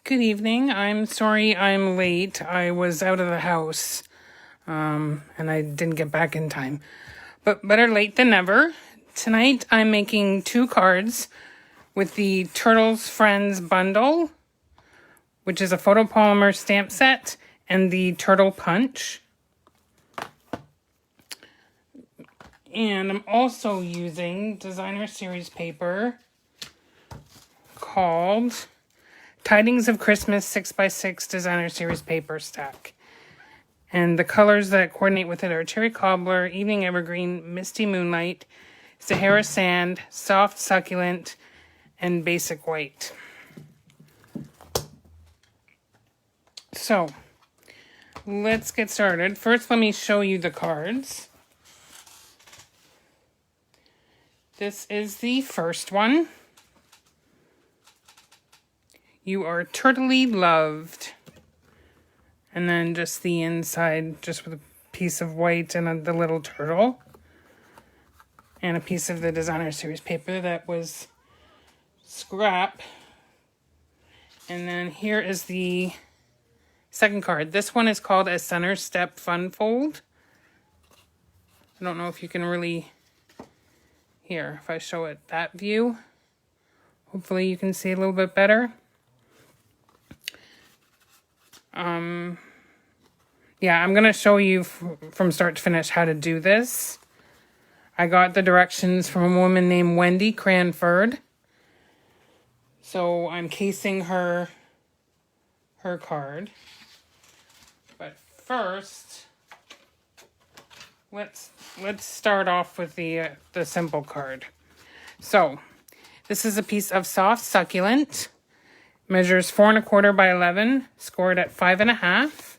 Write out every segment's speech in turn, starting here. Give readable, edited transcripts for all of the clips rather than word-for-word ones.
Good evening. I'm sorry I'm late. I was out of the house, and I didn't get back in time. But better late than never. Tonight I'm making 2 cards with the Turtles Friends bundle, which is a photopolymer stamp set, and the Turtle Punch. And I'm also using designer series paper called Tidings of Christmas 6x6 designer series paper stack. And the colors that coordinate with it are Cherry Cobbler, Evening Evergreen, Misty Moonlight, Sahara Sand, Soft Succulent, and Basic White. So, let's get started. First, let me show you the cards. This is the first one. You are turtly loved. And then just the inside, just with a piece of white and the little turtle. And a piece of the designer series paper that was scrap. And then here is the second card. This one is called a Center Step Fun Fold. I don't know if you can really hear if I show it that view. Hopefully you can see a little bit better. Yeah, I'm going to show you from start to finish how to do this. I got the directions from a woman named Wendy Cranford. So I'm casing her card. But first, let's start off with the simple card. So, this is a piece of soft succulent. Measures 4 1/4 by 11, scored at 5.5.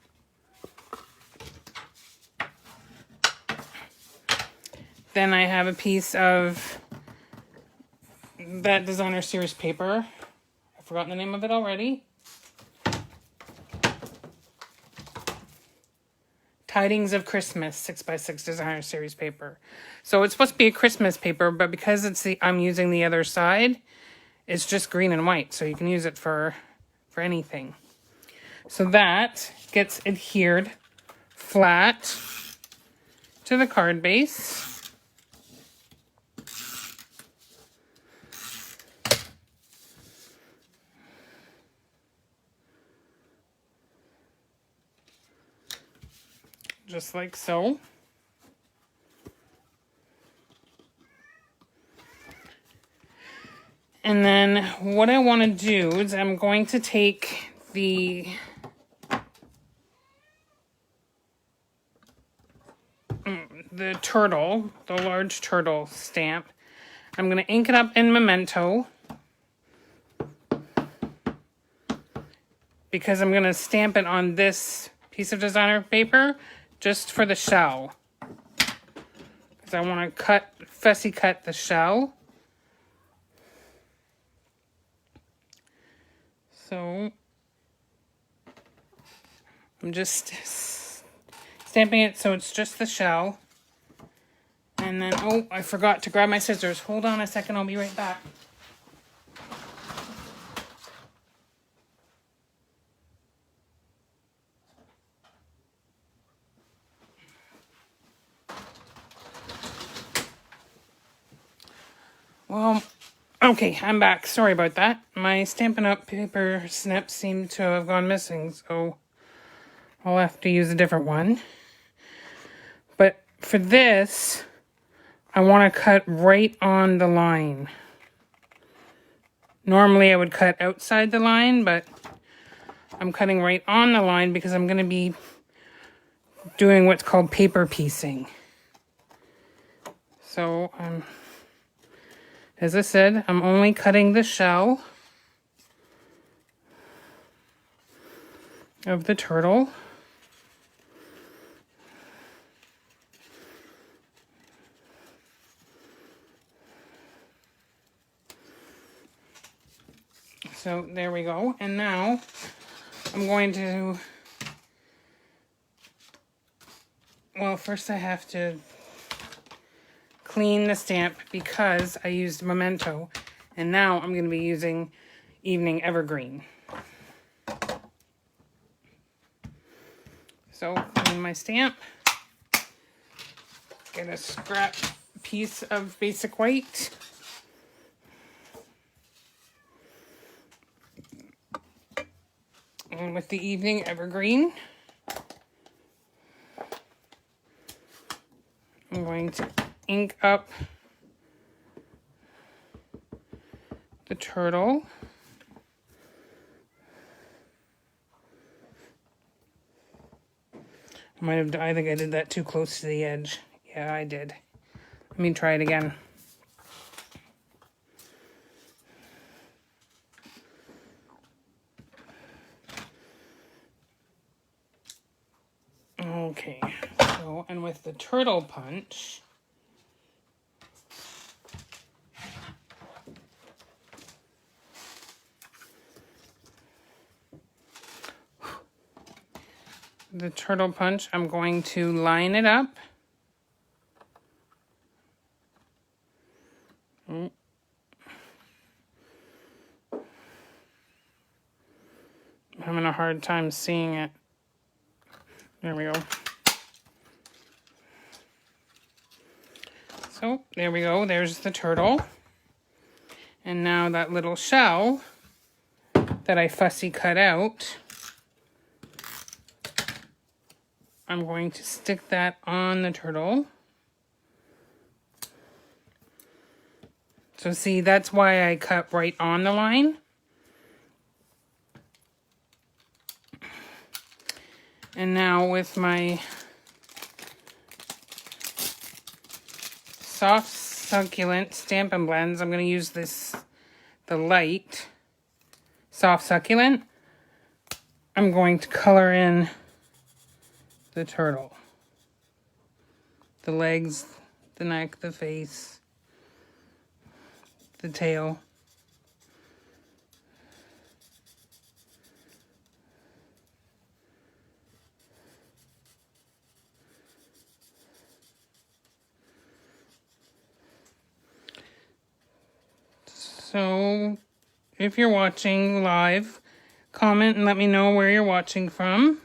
Then I have a piece of that designer series paper. I've forgotten the name of it already. Tidings of Christmas 6x6 designer series paper. So it's supposed to be a Christmas paper, but because I'm using the other side, it's just green and white, so you can use it for anything. So that gets adhered flat to the card base. Just like so. And then what I want to do is I'm going to take the turtle, the large turtle stamp. I'm going to ink it up in Memento because I'm going to stamp it on this piece of designer paper just for the shell. Because I want to fussy cut the shell. So, I'm just stamping it so it's just the shell. And then, oh, I forgot to grab my scissors. Hold on a second, I'll be right back. Well, okay, I'm back. Sorry about that. My Stampin' Up! Paper snips seem to have gone missing, so I'll have to use a different one. But for this, I want to cut right on the line. Normally I would cut outside the line, but I'm cutting right on the line because I'm going to be doing what's called paper piecing. So, as I said, I'm only cutting the shell of the turtle. So there we go. And now I'm going to, well, first I have to clean the stamp because I used Memento, and now I'm going to be using Evening Evergreen. So clean my stamp. Get a scrap piece of basic white. And with the evening evergreen, I'm going to ink up the turtle. I think I did that too close to the edge. Yeah, I did. Let me try it again. Okay, so, and with the turtle punch, I'm going to line it up. I'm having a hard time seeing it. There we go. So, there we go. There's the turtle. And now that little shell that I fussy cut out, I'm going to stick that on the turtle. So see, that's why I cut right on the line. And now with my soft succulent Stampin' Blends, I'm going to use the light soft succulent. I'm going to color in the turtle. The legs, the neck, the face, the tail. So, if you're watching live, comment and let me know where you're watching from.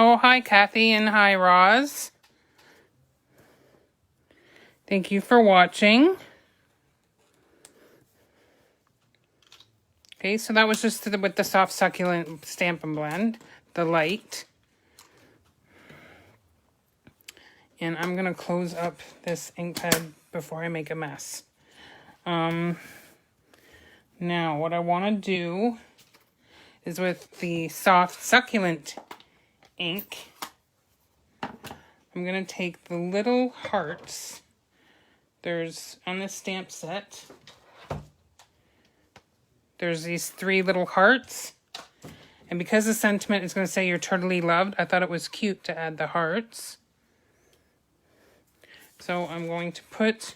Oh, hi Kathy and hi Roz. Thank you for watching. Okay, so that was just with the soft succulent Stampin' Blend, the light. And I'm going to close up this ink pad before I make a mess. Now, what I want to do is with the soft succulent ink, I'm going to take the little hearts. There's, on this stamp set, there's these 3 little hearts. And because the sentiment is going to say you're totally loved, I thought it was cute to add the hearts. So I'm going to put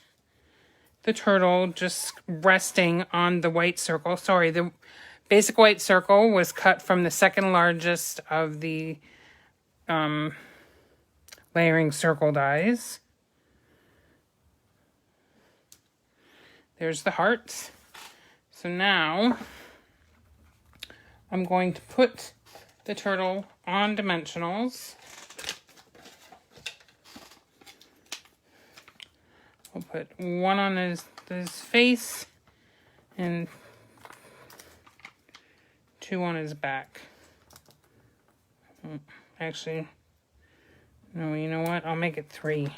the turtle just resting on the white circle. Sorry, the basic white circle was cut from the second largest of the layering circle dies. There's the hearts. So now I'm going to put the turtle on dimensionals. I'll put 1 on his face and 2 on his back. Actually, no, you know what? I'll make it 3.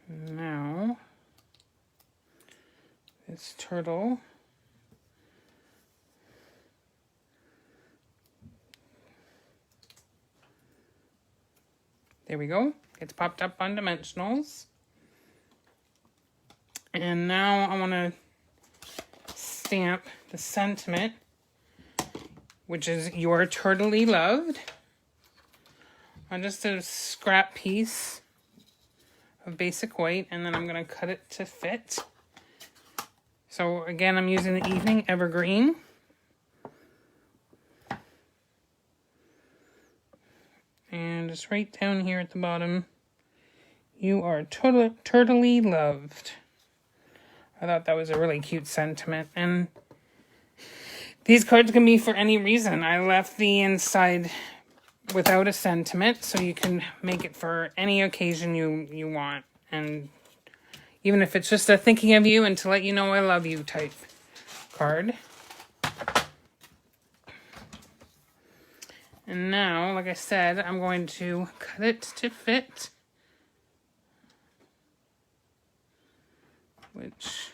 Now, this turtle, there we go. It's popped up on dimensionals. And now I want to stamp the sentiment, which is "You're totally loved," on just a scrap piece of basic white, and then I'm going to cut it to fit. So again, I'm using the Evening Evergreen. And just right down here at the bottom, you are totally loved. I thought that was a really cute sentiment. And these cards can be for any reason. I left the inside without a sentiment, so you can make it for any occasion you want. And even if it's just a thinking of you and to let you know I love you type card. And now, like I said, I'm going to cut it to fit. Which...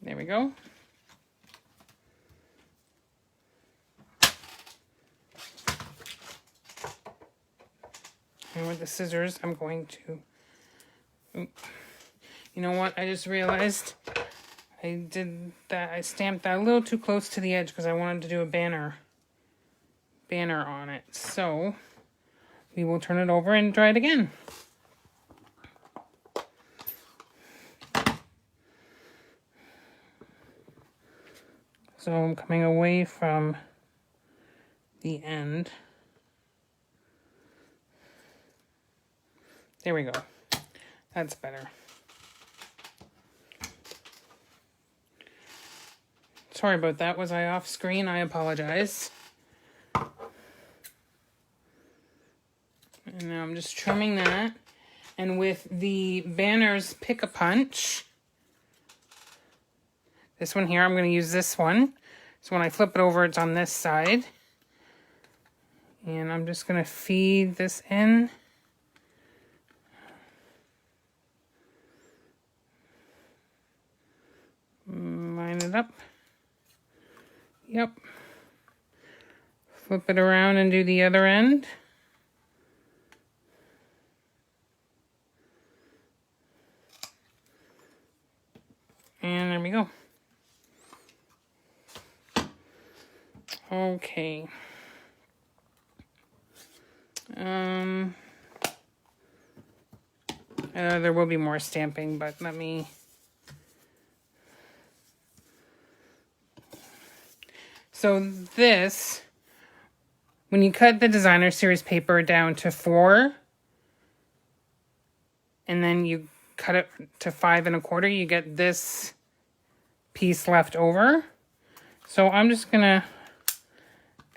there we go. And with the scissors, I'm going to... You know what? I just realized I did that. I stamped that a little too close to the edge because I wanted to do a banner on it. So we will turn it over and try it again. So I'm coming away from the end. There we go. That's better. Sorry about that. Was I off screen? I apologize. And now I'm just trimming that. And with the Banners Pick-a-Punch, this one here, I'm going to use this one. So when I flip it over, it's on this side. And I'm just going to feed this in. Line it up. Yep. Flip it around and do the other end. And there we go. Okay. There will be more stamping, but let me... So this, when you cut the designer series paper down to 4, and then you cut it to 5 1/4, you get this piece left over. So I'm just gonna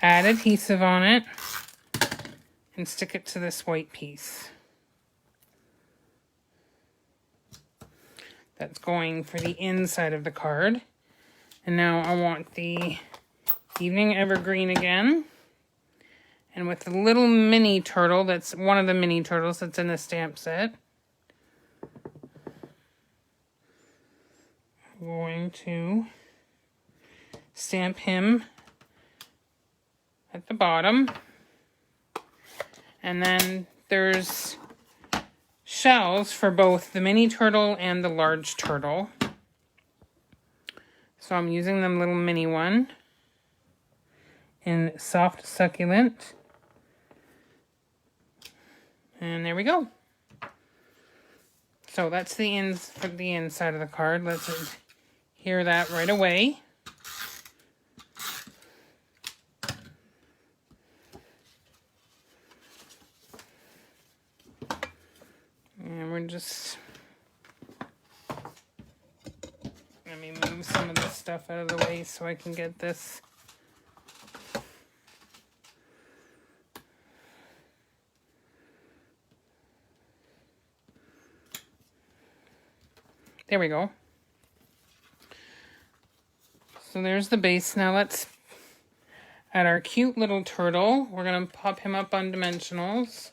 add adhesive on it and stick it to this white piece. That's going for the inside of the card. And now I want the Evening Evergreen again. And with the little mini turtle, that's one of the mini turtles that's in the stamp set. I'm going to stamp him at the bottom. And then there's shells for both the mini turtle and the large turtle. So I'm using the little mini one in Soft Succulent. And there we go. So that's the inside of the card. Let's hear that right away. And we're just... Let me move some of this stuff out of the way so I can get this. There we go. So there's the base. Now let's add our cute little turtle. We're going to pop him up on dimensionals.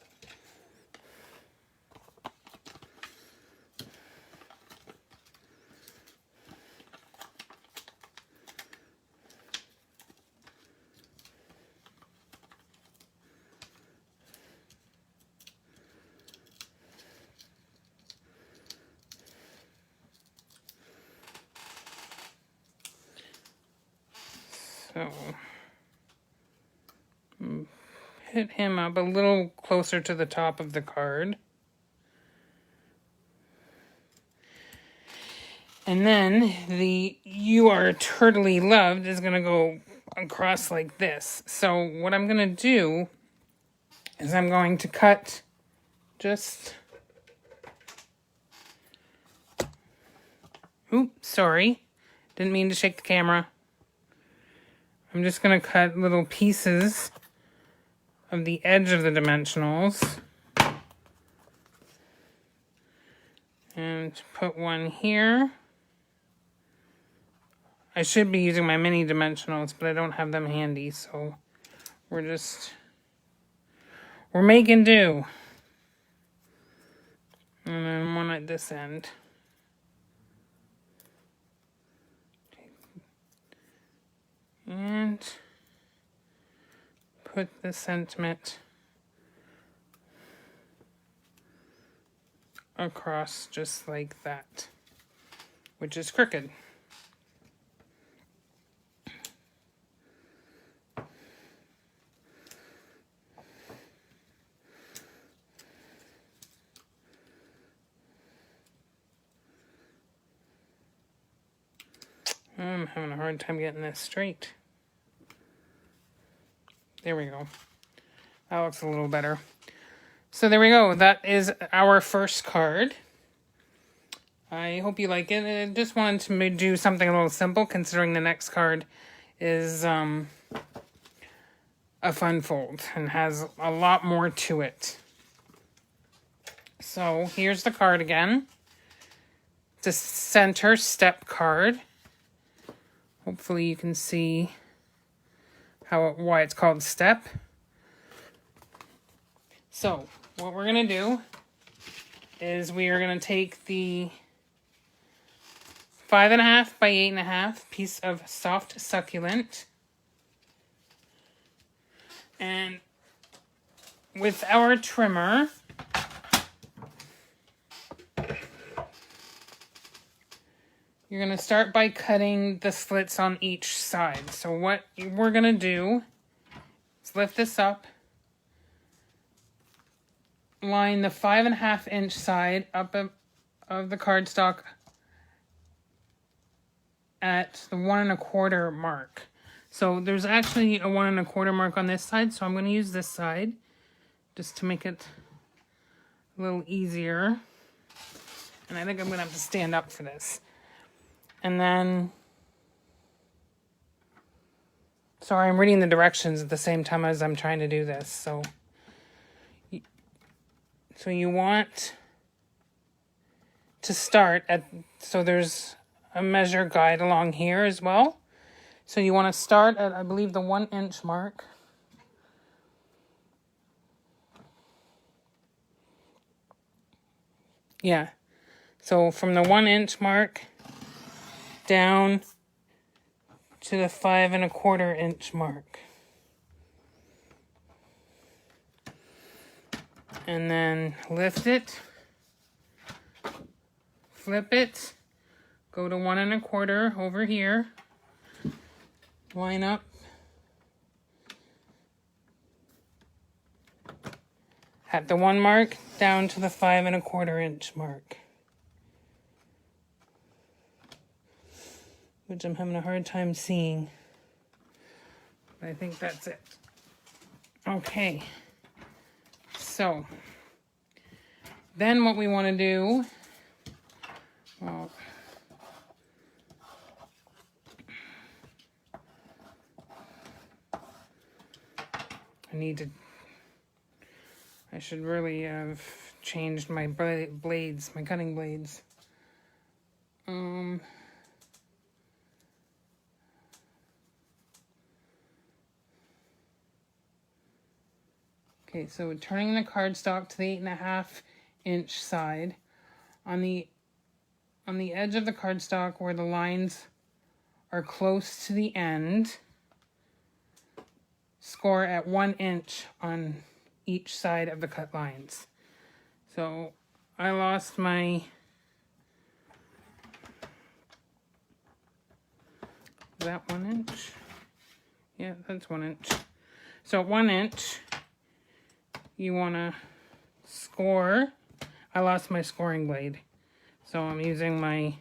So put him up a little closer to the top of the card. And then the "You Are Turtly Loved" is going to go across like this. So what I'm going to do is I'm going to cut just... Oops, sorry. Didn't mean to shake the camera. I'm just going to cut little pieces of the edge of the dimensionals. And put one here. I should be using my mini dimensionals, but I don't have them handy, so we're making do. And then one at this end. And put the sentiment across just like that, which is crooked. I'm having a hard time getting this straight. There we go. That looks a little better. So there we go. That is our first card. I hope you like it. I just wanted to do something a little simple, considering the next card is a fun fold and has a lot more to it. So here's the card again. It's a center step card. Hopefully you can see why it's called step. So what we're going to do is we are going to take the 5.5 by 8.5 piece of soft succulent, and with our trimmer, you're going to start by cutting the slits on each side. So what we're going to do is lift this up, line the 5.5 inch side up of the cardstock at the 1 1/4 mark. So there's actually a 1 1/4 mark on this side, so I'm going to use this side just to make it a little easier. And I think I'm going to have to stand up for this. And then, sorry, I'm reading the directions at the same time as I'm trying to do this. So you want to start at, so there's a measure guide along here as well. So you want to start at, I believe, the 1 inch mark. Yeah. So from the 1 inch mark down to the 5 1/4 inch mark. And then lift it, flip it, go to 1 1/4 over here, line up, at the 1 mark down to the 5 1/4 inch mark. Which I'm having a hard time seeing. But I think that's it. Okay. So, then what we want to do, well, I should really have changed my blades, my cutting blades. Okay, so turning the cardstock to the 8.5 inch side, on the edge of the cardstock where the lines are close to the end, score at 1 inch on each side of the cut lines. So I lost my, is that 1 inch? Yeah, that's 1 inch. So 1 inch, you want to score. I lost my scoring blade, so I'm using my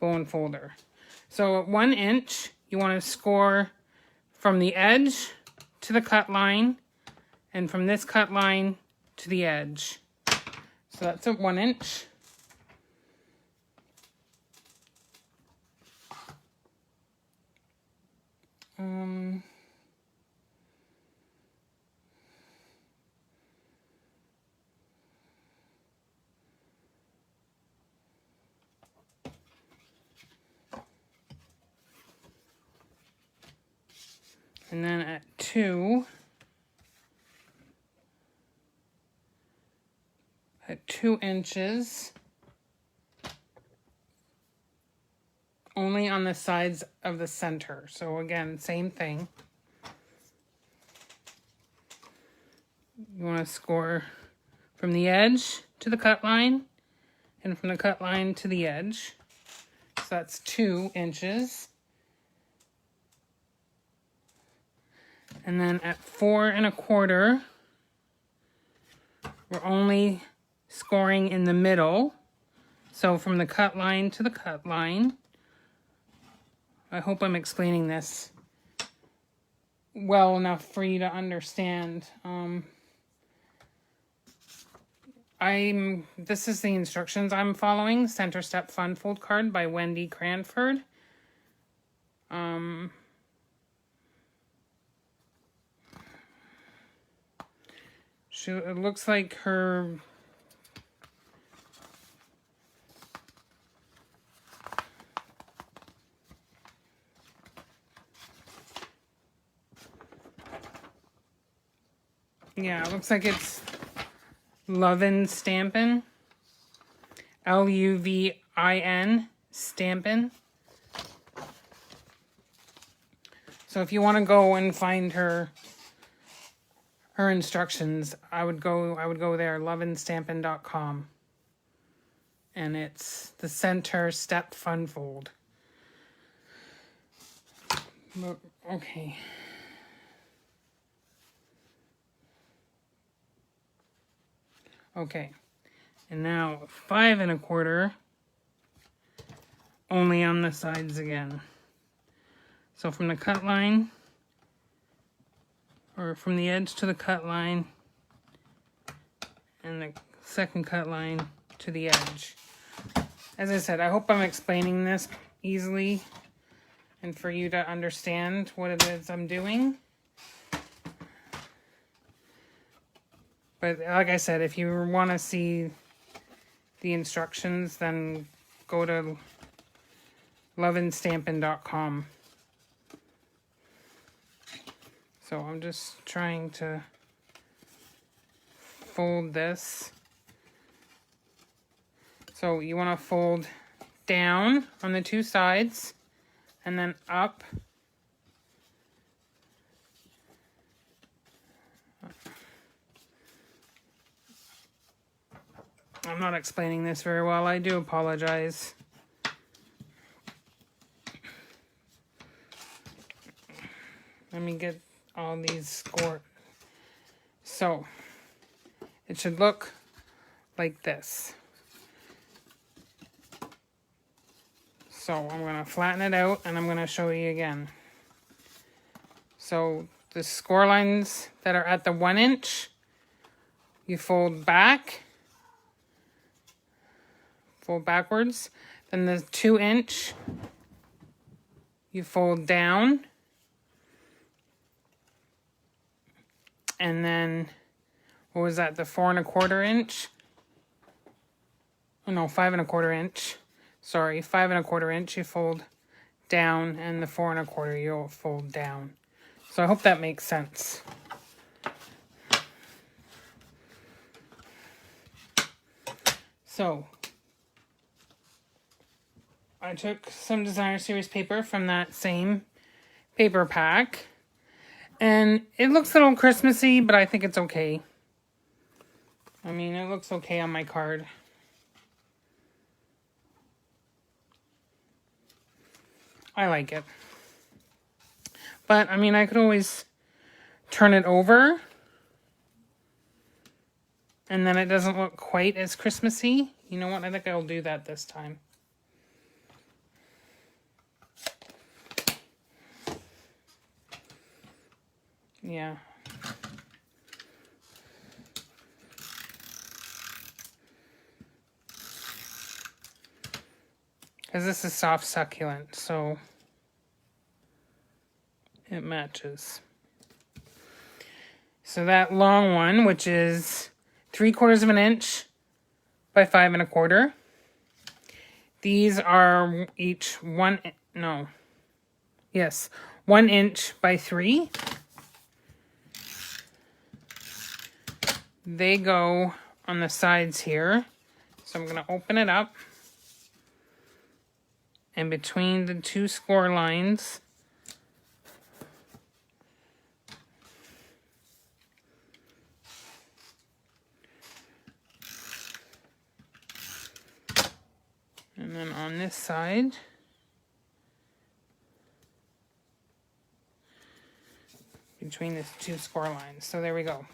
bone folder. So at 1 inch, you want to score from the edge to the cut line, and from this cut line to the edge. So that's at 1 inch. And then at 2 inches, only on the sides of the center. So again, same thing. You want to score from the edge to the cut line, and from the cut line to the edge. So that's 2 inches. And then at 4 1/4, we're only scoring in the middle. So from the cut line to the cut line. I hope I'm explaining this well enough for you to understand. This is the instructions I'm following. Center Step Fun Fold card by Wendy Cranford. It looks like her it looks like it's Lovin' Stampin'. Luvin Stampin'. So if you want to go and find her instructions, I would go there, lovinstampin.com. And it's the Center Step Fun Fold. Okay. Okay. And now 5 1/4, only on the sides again. So from the cut line, or from the edge to the cut line, and the second cut line to the edge. As I said, I hope I'm explaining this easily and for you to understand what it is I'm doing. But like I said, if you want to see the instructions, then go to lovinstampin.com. So I'm just trying to fold this. So you want to fold down on the 2 sides and then up. I'm not explaining this very well. I do apologize. Let me get all these scored. So it should look like this. So I'm going to flatten it out and I'm going to show you again. So the score lines that are at the 1 inch, you fold back, fold backwards. Then the 2 inch, you fold down. And then, what was that, the 4 1/4 inch? Oh no, 5 1/4 inch. Sorry, 5 1/4 inch you fold down, and the 4 1/4 you'll fold down. So I hope that makes sense. So I took some Designer Series paper from that same paper pack. And it looks a little Christmassy, but I think it's okay. I mean, it looks okay on my card. I like it. But, I mean, I could always turn it over, and then it doesn't look quite as Christmassy. You know what? I think I'll do that this time. Yeah. Because this is soft succulent, so it matches. So that long one, which is 3/4 of an inch by 5 1/4. These are each 1 inch by 3. They go on the sides here. So I'm going to open it up. And between the 2 score lines, and then on this side, between the 2 score lines. So there we go.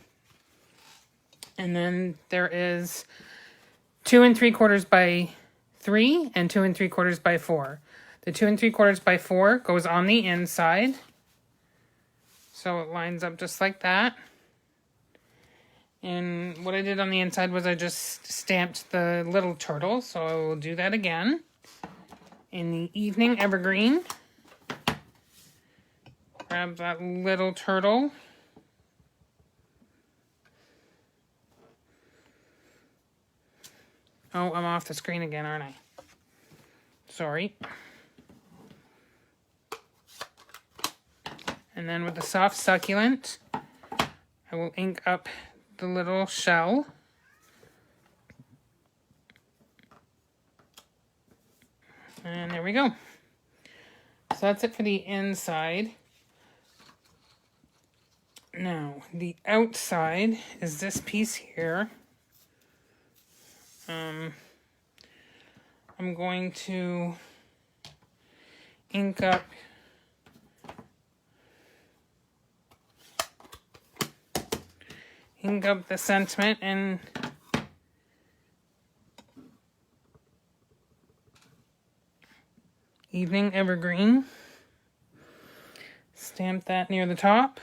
And then there is 2 3/4 by 3 and 2 3/4 by 4. The 2 3/4 by 4 goes on the inside. So it lines up just like that. And what I did on the inside was I just stamped the little turtle. So I will do that again in the Evening Evergreen. Grab that little turtle. Oh, I'm off the screen again, aren't I? Sorry. And then with the soft succulent, I will ink up the little shell. And there we go. So that's it for the inside. Now, the outside is this piece here. I'm going to ink up the sentiment in Evening Evergreen. Stamp that near the top.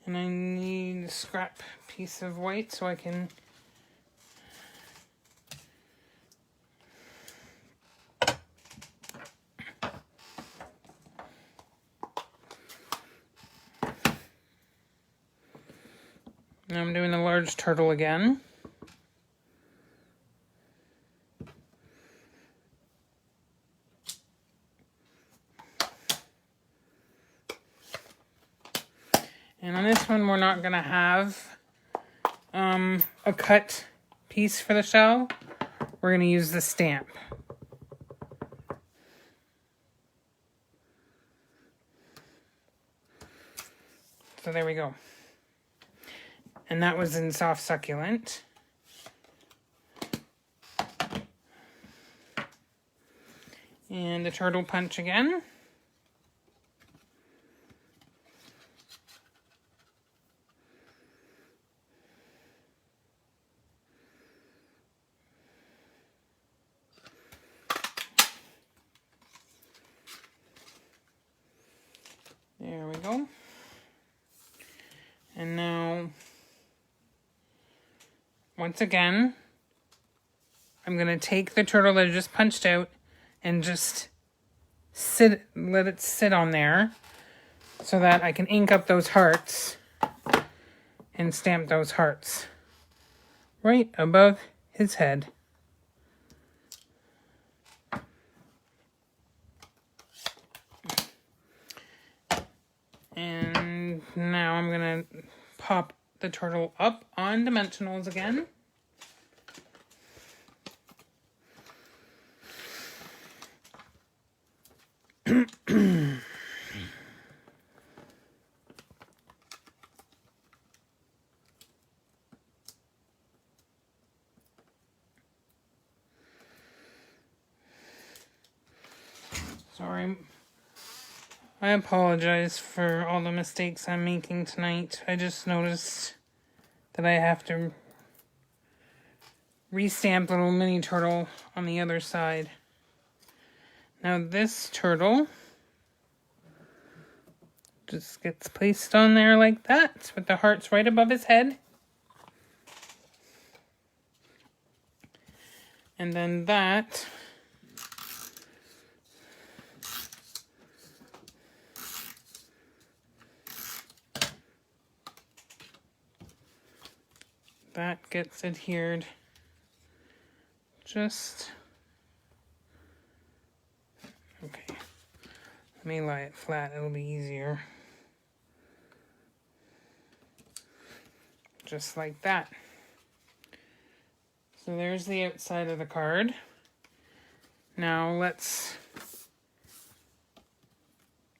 And I need a scrap piece of white so I can now I'm doing a large turtle again. And on this one, we're not going to have a cut piece for the shell. We're going to use the stamp. So there we go. And that was in soft succulent. And the turtle punch again. There we go. And now, once again, I'm going to take the turtle that I just punched out and just let it sit on there so that I can ink up those hearts and stamp those hearts right above his head. And now I'm going to pop the turtle up on dimensionals again. Sorry. I apologize for all the mistakes I'm making tonight. I just noticed that I have to restamp the little mini turtle on the other side. Now this turtle just gets placed on there like that with the hearts right above his head. And then that gets adhered just, okay, let me lie it flat, it'll be easier. Just like that. So there's the outside of the card. Now let's,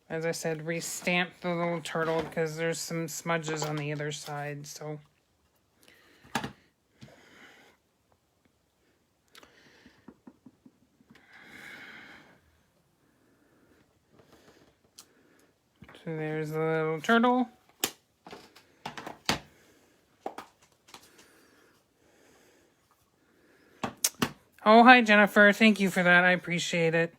as I said, restamp the little turtle because there's some smudges on the other side, so. So there's the little turtle. Oh, hi, Jennifer. Thank you for that. I appreciate it.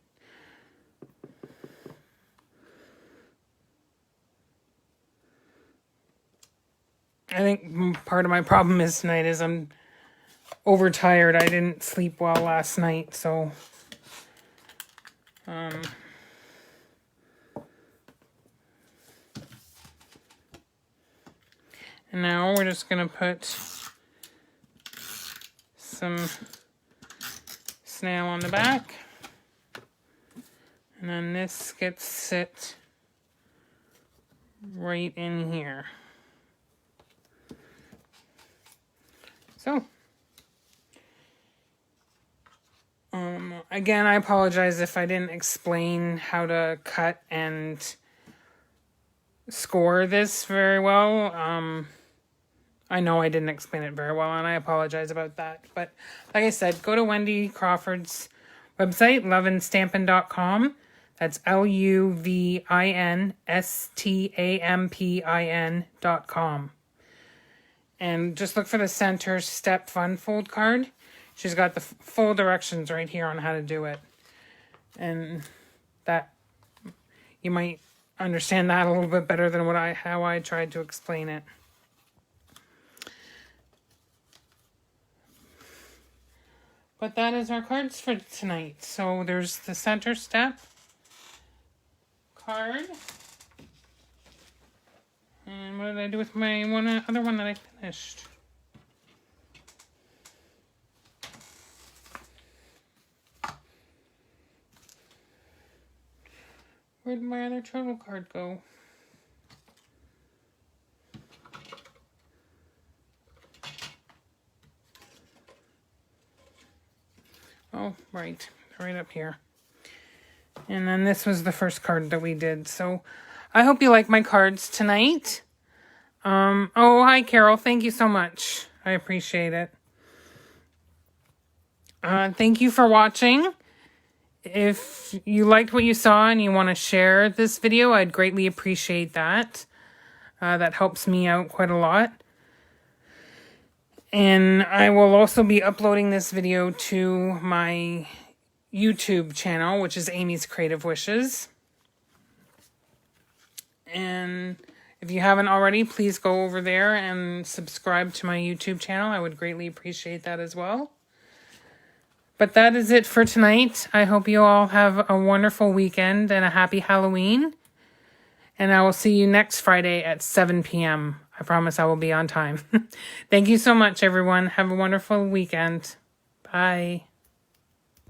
I think part of my problem is tonight is I'm overtired. I didn't sleep well last night, so... And now we're just going to put some snail on the back. And then this gets sit right in here. So, again, I apologize if I didn't explain how to cut and score this very well. I know I didn't explain it very well, and I apologize about that. But like I said, go to Wendy Crawford's website, lovinstampin.com. That's LUVINSTAMPIN.com. And just look for the center step fun fold card. She's got the full directions right here on how to do it. And that, you might understand that a little bit better than how I tried to explain it. But that is our cards for tonight. So there's the center step card. And what did I do with my other one that I finished? Where did my other turtle card go? Oh, right up here. And then this was the first card that we did. So I hope you like my cards tonight. Oh, hi, Carol. Thank you so much. I appreciate it. Thank you for watching. If you liked what you saw and you want to share this video, I'd greatly appreciate that. That helps me out quite a lot. And I will also be uploading this video to my YouTube channel, which is Amy's Creative Wishes. And if you haven't already, please go over there and subscribe to my YouTube channel. I would greatly appreciate that as well. But that is it for tonight. I hope you all have a wonderful weekend and a happy Halloween. And I will see you next Friday at 7 p.m. I promise I will be on time. Thank you so much, everyone. Have a wonderful weekend. Bye.